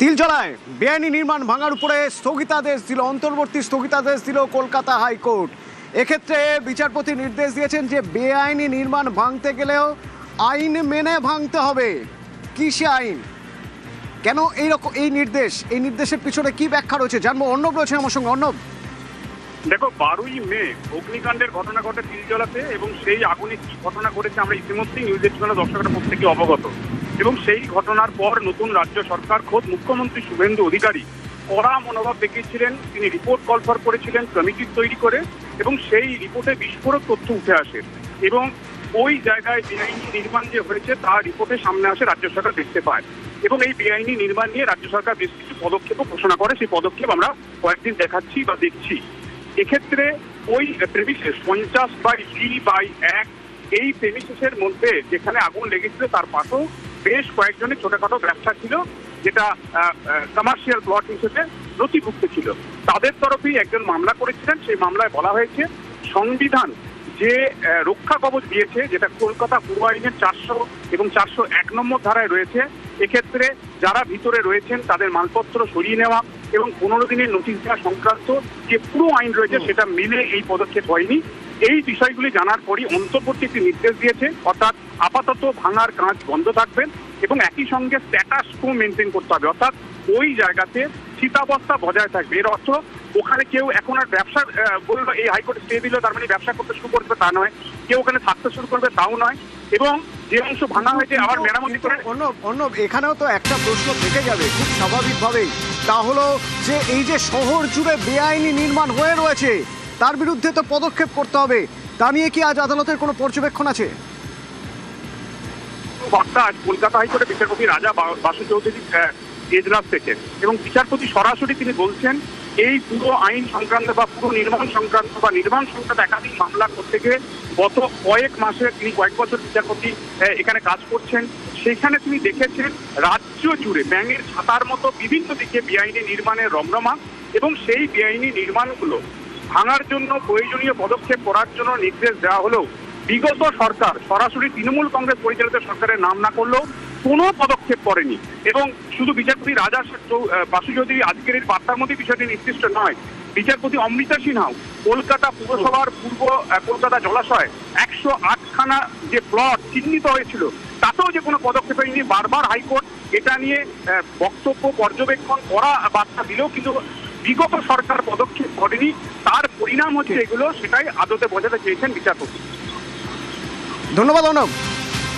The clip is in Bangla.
তিলজলায় বেআইনি নির্মাণ ভাঙার উপরে স্থগিতাদেশ দিল, অন্তর্বর্তী স্থগিতাদেশ দিল কলকাতা হাইকোর্ট। এক্ষেত্রে বিচারপতি নির্দেশ দিয়েছেন যে বেআইনি নির্মাণ ভাঙতে গেলেও আইন মেনে ভাঙতে হবে। কি সে আইন, কেন এইরকম এই নির্দেশের পিছনে কি ব্যাখ্যা রয়েছে জানবো। অর্ণব রয়েছে আমার সঙ্গে। অর্ণব, দেখো, 12ই মে অগ্নিকাণ্ডের ঘটনা ঘটে তিলজলাতে, এবং সেই আগুনে কি ঘটনা ঘটেছে আমরা ইতিমধ্যেই নিউজ 18 দর্শকরা প্রত্যেকে অবগত। এবং সেই ঘটনার পর নতুন রাজ্য সরকার, খোদ মুখ্যমন্ত্রী শুভেন্দু অধিকারী কড়া মনোভাব দেখিয়েছিলেন। তিনি রিপোর্ট কলফার করেছিলেন কমিটি তৈরি করে, এবং সেই রিপোর্টে বিস্ফোরক তথ্য উঠে আসে, এবং ওই জায়গায় বেআইনি নির্মাণ যে হয়েছে তা রিপোর্টে সামনে আসে, রাজ্য সরকার দেখতে পায়, এবং এই বেআইনি নির্মাণ নিয়ে রাজ্য সরকার বেশ কিছু পদক্ষেপও ঘোষণা করে। সেই পদক্ষেপ আমরা কয়েকদিন দেখাচ্ছি বা দেখছি। এক্ষেত্রে ওই প্রেমিসেস 50/G/1 এই প্রেমিসেসের মধ্যে যেখানে আগুন লেগেছিল তার পাশেও বেশ কয়েকজনের ছোটখাটো ব্যবসা ছিল, যেটা কমার্শিয়াল প্লট হিসেবে নথিভুক্ত ছিল। তাদের তরফেই একজন মামলা করেছিলেন। সেই মামলায় বলা হয়েছে সংবিধান যে রক্ষা কবচ দিয়েছে, যেটা কলকাতা পুর আইনের 400 এবং 401 নম্বর ধারায় রয়েছে, এক্ষেত্রে যারা ভিতরে রয়েছেন তাদের মালপত্র সরিয়ে নেওয়া এবং 15 দিনের নোটিশ দেওয়া সংক্রান্ত যে পুরো আইন রয়েছে সেটা মিলে এই পদক্ষেপ হয়নি। এই বিষয়গুলি জানার পরই অন্তর্বর্তী একটি নির্দেশ দিয়েছে, অর্থাৎ আপাতত ভাঙার কাজ বন্ধ থাকবেন এবং একই সঙ্গে স্ট্যাটাস কো মেনটেন করতে হবে, অর্থাৎ ওই জায়গাতে স্থিতাবস্থা বজায় থাকবে। এর অর্থ ওখানে কেউ এখন আর ব্যবসা বললো এই হাইকোর্ট স্টে দিল তার মানে ব্যবসা করতে শুরু করবে তা নয়, কেউ ওখানে থাকতে শুরু করবে তাও নয়, এবং যে অংশ ভাঙা হয়েছে আবার মেরামতি করে। অর্ণব, এখানেও তো একটা প্রশ্ন থেকে যাবে খুব স্বাভাবিকভাবেই, তা হলো যে এই যে শহর জুড়ে বেআইনি নির্মাণ হয়ে রয়েছে তার বিরুদ্ধে তো পদক্ষেপ করতে হবে। তা নিয়ে কি আজ আদালতের কোনো পর্যবেক্ষণ আছে? বার্তা আজ কলকাতা হাইকোর্টে বিচারপতি রাজা বাসু চৌধুরী এজলাস থেকে, এবং বিচারপতি সরাসরি তিনি বলছেন এই পুরো আইন সংক্রান্ত বা পুরো নির্মাণ সংক্রান্ত বা নির্মাণ সংক্রান্ত একাধিক মামলা করতে গিয়ে গত কয়েক মাসে তিনি কয়েক বছর বিচারপতি এখানে কাজ করছেন। সেখানে তিনি দেখেছেন রাজ্য জুড়ে ব্যাঙের ছাতার মতো বিভিন্ন দিকে বেআইনি নির্মাণের রমরমা, এবং সেই বেআইনি নির্মাণগুলো ভাঙার জন্য প্রয়োজনীয় পদক্ষেপ করার জন্য নির্দেশ দেওয়া হলেও বিগত সরকার সরাসরি তৃণমূল কংগ্রেস পরিচালিত সরকারের নাম না করলেও কোনো পদক্ষেপ করেনি। এবং শুধু বিচারপতি রাজা বাসু চৌধুরী আজকের এই বার্তার মধ্যে বিষয়টি নির্দিষ্ট নয়, বিচারপতি অমৃতা সিনহাও কলকাতা পুরসভার পূর্ব কলকাতা জলাশয় 108খানা যে প্লট চিহ্নিত হয়েছিল তাতেও যে কোনো পদক্ষেপ হয়নি। বারবার হাইকোর্ট এটা নিয়ে বক্তব্য পর্যবেক্ষণ করা বার্তা দিলেও কিন্তু বিগত সরকার পদক্ষেপ করেনি। তার পরিণাম হচ্ছে এগুলো, সেটাই আদতে বোঝাতে চেয়েছেন বিচারপতি। ধন্যবাদ অর্ণব।